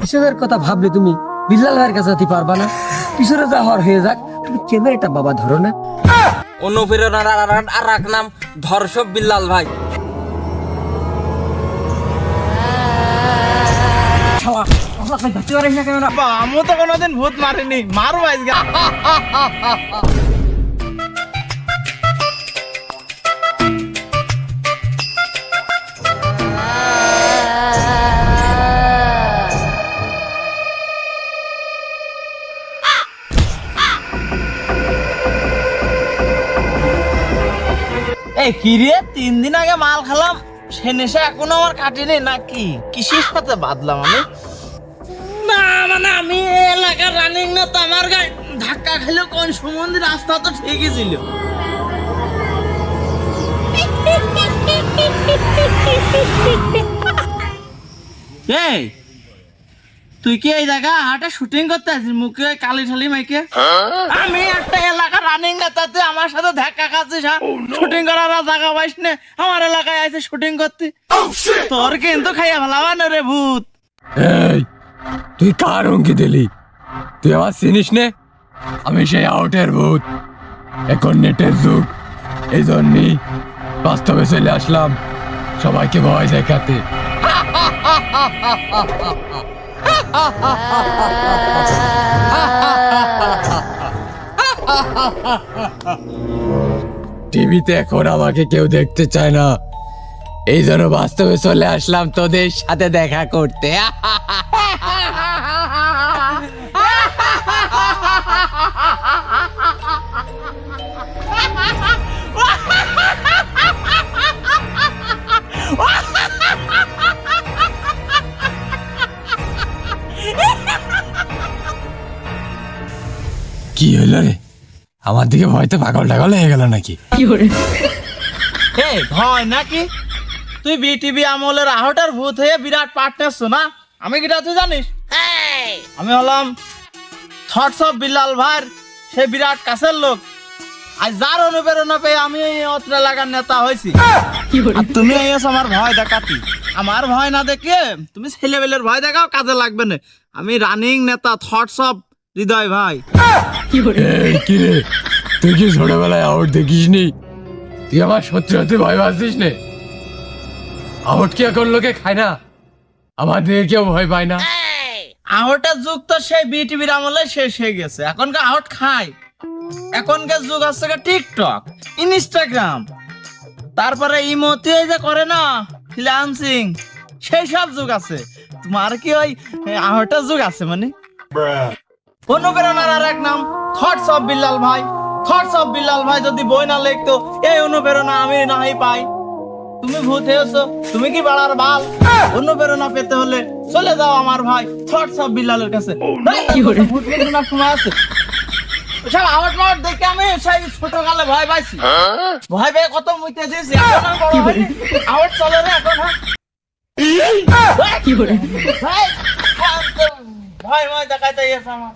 পিছনের কথা ভাবলে তুমি বিল্লাল ভাইয়ের কাছে যেতে পারবা না। পিছনে যা হওয়ার হয়ে যাক, তুমি ক্যামেরাটা বাবা ধরো না। অনুপ্রেরণার আর এক নাম ধর্ষক বিল্লাল ভাই। আমি তো কোনোদিন ভূত মারিনি, মারবো আজকে। এই কি রে, 3 দিন আগে মাল খেলাম, সে নেশা এখনো আমার কাটেনি নাকি? কিসের সাথে বাদলাম আমি? না মানে আমি এলাকার রানিং না তো, আমার গায়ে ধাক্কা খেলে কোন সম্বন্ধে রাস্তা তো ঠিকই ছিল। এই তুই কি এই জায়গা হাটে শুটিং করতে আছিস? মুখে কালি ঠালি মাইকে। আমি একটা এলাকার রানিং নেতা, তুই আমার সাথে ধাক্কা খাচ্ছিস? শুটিং করার জায়গা পাইস না, আমার এলাকায় আছে শুটিং করতে। তোর কিন্তু খাইয়া ভালাবা না রে ভূত। এই তুই কার অঙ্কি দিলি? তুই আমার চিনিস নে? আমি সেই আউটের ভূত। এখন নেটের যুগ, এই জন্যই বাস্তবে চলে আসলাম সবাইকে ভয় দেখাতে। টিভিতে এখন আমাকে কেউ দেখতে চায় না, এই জন্য বাস্তবে চলে আসলাম তোদের সাথে দেখা করতে। কি হইল রে? আমার দিকে ভয়তে পাগল টাগল হয়ে গেল নাকি? এই ভয় নাকি? তুই বিটিভি আমলের আহটার ভূত হয়ে বিরাট পার্টনার না? আমি কিটা তুই জানিস? আমি হলাম থটস অফ বিল্লাল ভাইয়ের সে বিরাট কাছের লোক। আর যার অনুপ্রেরণা পেয়ে আমি এই অত্র এলাকার নেতা হয়েছি। আর তুমি এসে আমার ভয় দেখাতি। আমার ভয় না দেখে তুমি ছেলেবেলের ভয় দেখাও, কাজে লাগবে না। আমি রানিং নেতা থটস অফ হৃদয় ভাই। এই কি রে, তুই কি ছোটবেলায় আউট দেখিস নি? তুই আমার সত্যি সত্যি ভয় পাচ্ছিস নে? আউট কি এখন লোকে খায় না? আমার দিকে কেউ ভয় পায় না। আহটের যুগ তো সেই বিটিভির আমলে শেষ হয়ে গেছে। এখনকার আহট খায়। এখনকার যুগ হচ্ছে টিকটক, ইনস্টাগ্রাম, তারপরে ইমোতে যে করে না ফ্রিল্যান্সিং, সেই সব যুগ আছে। তোমার কি ওই আহটের যুগ আছে মানে? অনুপ্রেরণার আর এক নাম থটস অফ বিল্লাল ভাই। থটস অফ বিল্লাল ভাই যদি বই না লিখতো, এই অনুপ্রেরণা আমি নাই পাই। তুমি ভূত হয়েছো, তুমি কি বাড়ার বাল? অনুপ্রেরণা পেতে হলে চলে যাও আমার ভাই থটস অফ বিল্লালের কাছে। ভূত প্রেরণার সময় আছে। সব আওয়াজ মাওয়াজ দেখে আমি সেই ছোটকালে ভয় পাইছি। ভয় পেয়ে কত মুইতে দিয়েছি। এখন আমি বড় হইনি, আওয়াজ চলে রে এখন। ভাই ভয় ভয় দেখাইতে গেছে আমার।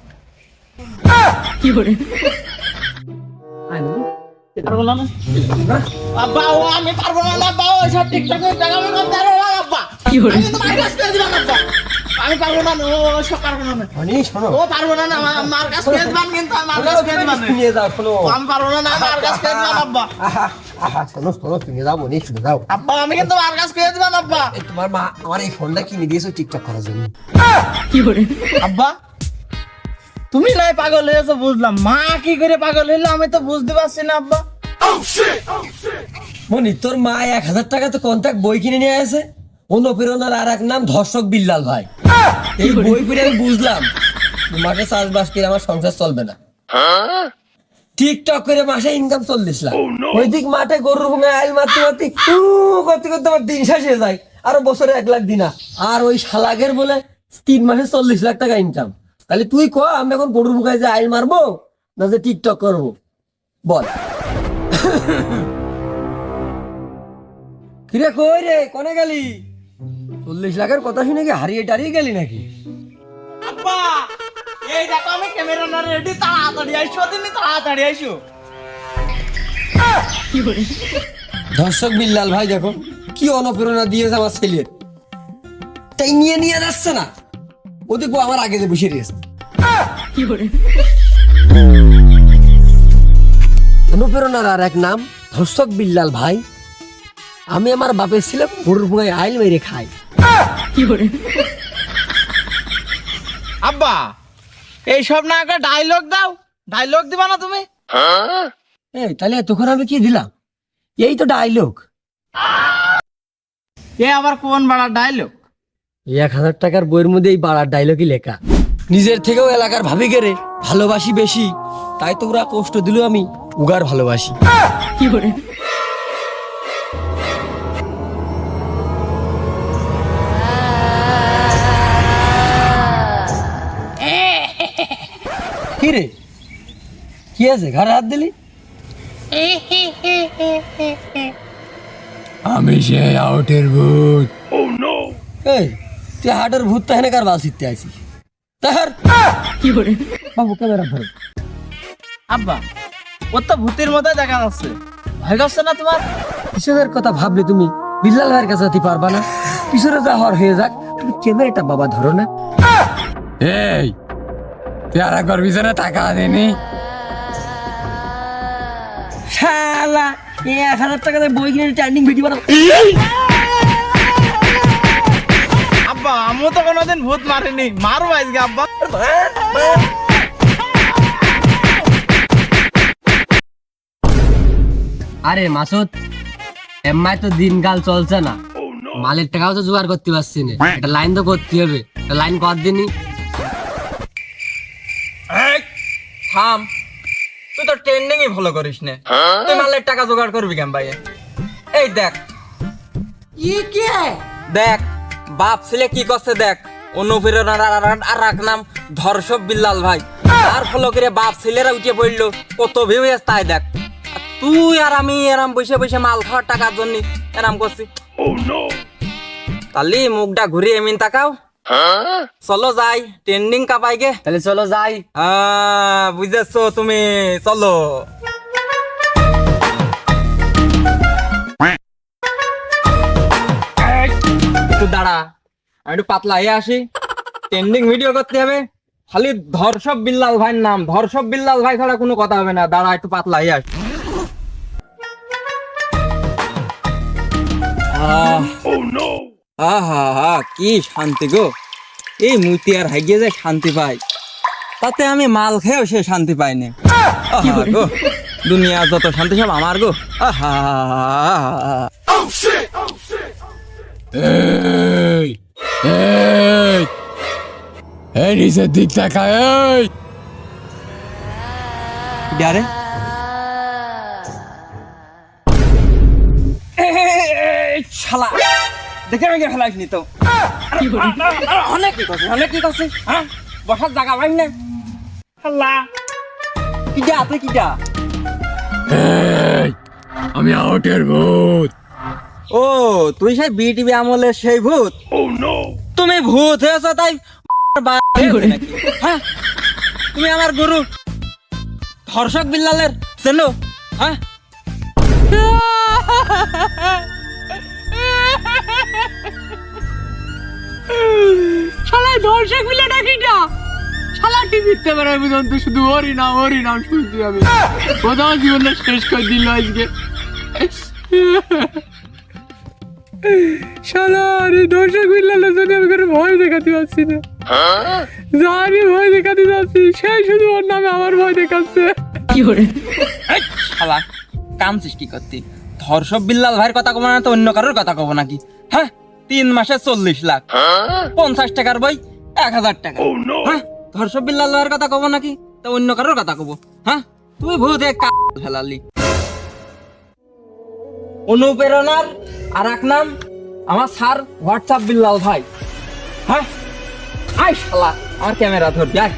পারবো না না? আব্বা ও আমি পারবো না না আব্বা, ওই সব টিকটকে দেখাবো না তার আব্বা। আমি তোমার কাছে দিয়ে দিলাম আব্বা। আমি পারবো না, ও সব পারবো না। মানে শোনো, ও পারবো না না, আমার কাছে দিয়ে দিবান কিন্তু আমার কাছে দিয়ে দিবান। নিয়ে যাও, শোনো। আমি পারবো না না, আমার কাছে দিয়ে দিবান আব্বা। শোনো শোনো, তুমি যাও মনি, শুনে যাও। আব্বা আমি কিন্তু আমার কাছে দিয়ে দিবান আব্বা। তোমার মা আমার এই ফোনটা কিনে দিয়েছো টিকটক করার জন্য। আব্বা তুমি নাই পাগল হয়েছো বুঝলাম, মা কি করে পাগল হইলো আমি তো বুঝতে পারছি না আব্বা। মনি, তোর মা 1000 টাকা তো কন্ট্যাক্ট বই কিনে নিয়ে আসে। অনুপ্রেরণার আর এক নাম ধর্ষক বিল্লাল ভাই। এই বই পড়ে আমি বুঝলাম মাঠে চাষবাস করে আমার সংসার চলবে না। টিকটক করে মাসে ইনকাম 40 লাখ। ওইদিক মাঠে গরুর ঘুমে আইল মারতে মারতে করতে করতে আমার দিন শেষ হয়ে যায়, আরো বছরে 1 লাখ দিনা। আর ওই শালাগের বলে 3 মাসে 40 লাখ টাকা ইনকাম। তাহলে তুই ক আমি এখন গরুর মুখায় যে আইল মারবো না যে টিকটক করবো? বল। কিরে কই রে, কোনে গেলি? 40 লাখের কথা শুনে কি হারিয়ে টারিয়ে গেলি নাকি? আব্বা এই দেখো আমি ক্যামেরা না রেডি, তাড়াতাড়ি আইসো দিন, তাড়াতাড়ি আইসো। ধর্ষক বিল্লাল ভাই দেখো কি অনুপ্রেরণা দিয়েছে আমার ছেলের, তাই নিয়ে নিয়ে যাচ্ছে না। ওদিকে আমার আগে যে বসে রয়েছে। অনুপ্রেরণার আর এক নাম ধর্ষক বিল্লাল ভাই। আমি আমার বাপের ছিলাম গরুর ভুঙায় আইল মেরে খাই। আব্বা এইসব না একটা ডায়লগ দাও, ডায়লগ দিবা না তুমি? এই তাহলে তখন আমি কি দিলাম? এই তো ডায়লগ। এ আবার কোন বাড়ার ডায়লগ? 1000 টাকার বইয়ের মধ্যে এই বাড়ার ডায়লগই লেখা। নিজের থেকেও এলাকার ভাবি গেরে ভালোবাসি বেশি, তাই তো ওরা কষ্ট দিল আমি উগার ভালোবাসি। কি রে, কি আছে ঘরে হাত দিলি? আমি সে আউটের ভূত। এই তুই হাটের ভূত তো হেনে কার বাল শিখতে আইছিস? তাহার বাবু ক্যামেরা ধরো। আব্বা ও তো ভূতের মতো দেখা যাচ্ছে, ভয় করছে না তোমার? কিসবের কথা ভাবলে তুমি বিল্লাল ভাইয়ের কাছে যেতে পারবা না? পিছনে যা হর হয়ে যাক, তুমি ক্যামেরাটা বাবা ধরো না। এই তুই আর একবার পিছনে টাকা দেনি শালা, 1000 টাকা বই কিনে ট্রেন্ডিং ভিডিও বানাবো। আব্বা আমিও তো কোনোদিন ভূত মারিনি, মারবো আজকে আব্বা। আরে মাসুদ, এমআই তো দিনকাল চলছে না, মালের টাকাও তো জোগাড় করতে পারছি না, একটা লাইন তো করতে হবে। লাইন কর দিনই। থাম, তুই তো ট্রেন্ডিংই ফলো করিস না, তুই মালের টাকা জোগাড় করবি কেন ভাই? এই দেখ দেখ বাপ ছেলে কি করছে দেখ। অনুপ্রেরণার আর এক নাম ধর্ষক বিল্লাল ভাই, তার ফলো করে বাপ ছেলেরা উঠে পড়লো, কত ভিউ তাই দেখ। আর তুই আর আমি এরাম বসে বসে মাল খাওয়ার টাকার জন্য এরাম করছি। তালি মুখটা ঘুরিয়ে এমিন তাকাও, চলো যাই ট্রেন্ডিং কাপাই গে। তাহলে চলো যাই। বুঝেছো তুমি, চলো। একটু দাঁড়া, আমি একটু পাতলা হয়ে আসি, ট্রেন্ডিং ভিডিও করতে হবে। খালি ধর্ষক বিল্লাল ভাইয়ের নাম, ধর্ষক বিল্লাল ভাই ছাড়া কোনো কথা হবে না। দাঁড়া একটু পাতলা হয়ে আসি। কি শান্তি গো, এই মুতি আর হাইগে যে শান্তি পাই, তাতে আমি মাল খেয়েও সে শান্তি পাই না। গো দুনিয়া যত শান্তি সব আমার গো। নিচের দিক তাকায়। ডারে শালা দেখে আমি ফেলাইস নি তো। অনেক কি করছিস, অনেক কি করছিস, হ্যাঁ বসার জায়গা পাই না। কিটা তুই কিটা? আমি আউটের ভূত। ও তুই সেই বিটিভি আমলের সেই ভূত? তুমি ভূত হয়েছ তাই নাকি? হ্যাঁ তুমি আমার গুরু ধর্ষক বিল্লালের চেনো? হ্যাঁ শালা ধর্ষক বিল্লাটা কিটা? শালা টিভিতে বেড়াই বুঝুন তো শুধু হরি নাম শুনছি আমি। কোথাও জীবনটা শেষ করে দিল আজকে। শালা আরে ধর্ষক বিল্লালের জন্য আমি কোনো ভয় দেখাতে পারছি না। যারই ভয় দেখাতে যাচ্ছি সেই শুধু ওর নামে আমার ভয় দেখাচ্ছে। শালা কাম সৃষ্টি করতি। ধর্ষক বিল্লাল ভাইয়ের কথা কব না তো অন্য কারোর কথা কব নাকি? হ্যাঁ 3 মাসে 40 লাখ, 50 টাকার বই 1000 টাকা। হ্যাঁ ধর্ষক বিল্লাল ভাইয়ের কথা কব নাকি তো অন্য কারোর কথা কব? হ্যাঁ তুই ভূত ফেলালি। অনুপ্রেরণার আর এক নাম আমার স্যার হোয়াটসঅ্যাপ বিল্লাল ভাই। হ্যাঁ আয় শালা আমার ক্যামেরা ধরবি আয়।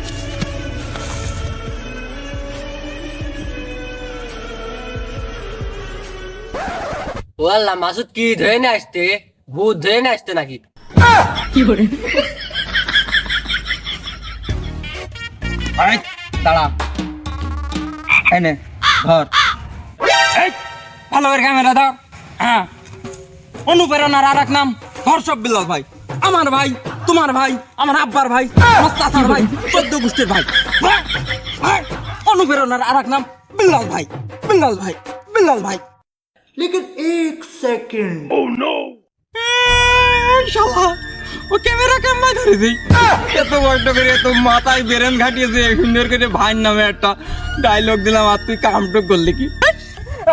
ও আল্লাহ, মাসুদ কি ধরে না আসতে? ভূত ধরে না আসতে নাকি? দাঁড়া এনে ধর, ভালো করে ক্যামেরা ধর। হ্যাঁ অনুপ্রেরণার আর এক নাম ধর্ষক বিল্লাল ভাই, আমার ভাই। তোমার ভাই, আমার আব্বার ভাই, আমার চাচার ভাই, 14 গোষ্ঠীর ভাই। অনুপ্রেরণার আর এক নাম বিল্লাল ভাই, বিল্লাল ভাই, বিল্লাল ভাই। लेकिन एक सेकंड শালা ও ক্যামেরা কেমন ধরেছি, এত বড় করে এত মাথায় বেরেন ঘাটিয়েছে, সুন্দর করে ভাই নামে একটা ডায়লগ দিলাম আর তুই কামটুক করলি কি?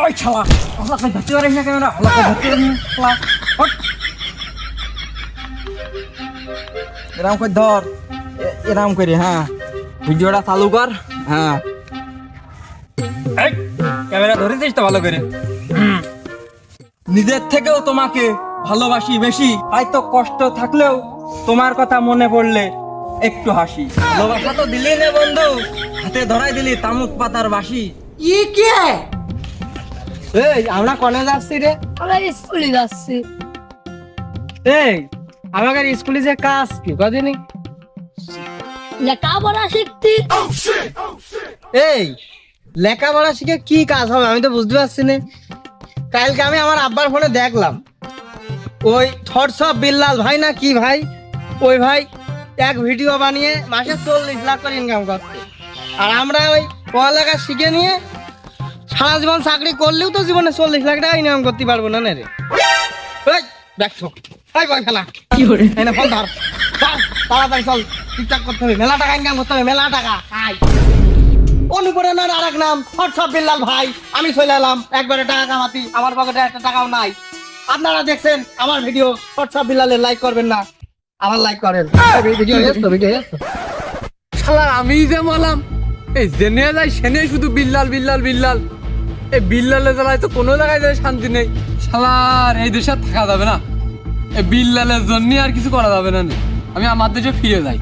ওই শালা হলাকে ধরতে পারিস না ক্যামেরা, হলাকে ধরতে পারিস না শালা। হট। এরকম করে ধর, এরকম করে, হ্যাঁ ভিডিওটা চালু কর। হ্যাঁ এই, ক্যামেরা ধরেছিস তো ভালো করে। নিজের থেকেও তোমাকে ভালোবাসি বেশি, তাই তো কষ্ট থাকলেও তোমার কথা মনে পড়লে একটু হাসি। ভালোবাসা তো দিলি না বন্ধু, হাতে ধরাই দিলি তামুক পাতার বাসি। ये क्या है? এই আমরা কনে যাচ্ছি রে? আমরা স্কুলে যাচ্ছি। এই আমাদের স্কুলে যে কাজ কি কদিনই? লেখাপড়া শিখতে। এই লেখাপড়া শিখে কি কাজ হবে আমি তো বুঝতে পারছি না। কালকে আমি আমার আব্বার ফোনে দেখলাম, ওই থটস অফ বিল্লাল ভাই না কি ভাই, ওই ভাই এক ভিডিও বানিয়ে মাসে 40 লাখ করে ইনকাম করছে। আর আমরা ওই পড়ালেখা শিখে নিয়ে সারা জীবন চাকরি করলেও তো জীবনে 40 লাখ টাকা ইনকাম করতে পারবো না রে। এই দেখছো এই বই ফেলা কি করে এনে ফোন ধর ধর, তাড়াতাড়ি চল, ঠিকঠাক করতে হবে, মেলা টাকা ইনকাম করতে হবে, মেলা টাকা। আয় অনুপ্রেরণার আর এক নাম থটস অফ বিল্লাল ভাই। আমি চলে এলাম একবারে টাকা কামাতি, আমার পকেটে একটা টাকাও নাই। আপনারা দেখছেন আমার ভিডিও, থটস অফ বিল্লালের লাইক করবেন না, আমার লাইক করেন। ভিডিও এসতো ভিডিও এসতো শালা আমি যে বললাম এই জেনে যাই সেনে শুধু বিল্লাল বিল্লাল বিল্লাল, এই বিল্লালের জ্বালায় তো কোনো জায়গায় যায় শান্তি নেই। শালার এই দেশে আর থাকা যাবে না, এই বিল্লালের জন্য আর কিছু করা যাবে না। আমি আমার দেশে ফিরে যাই।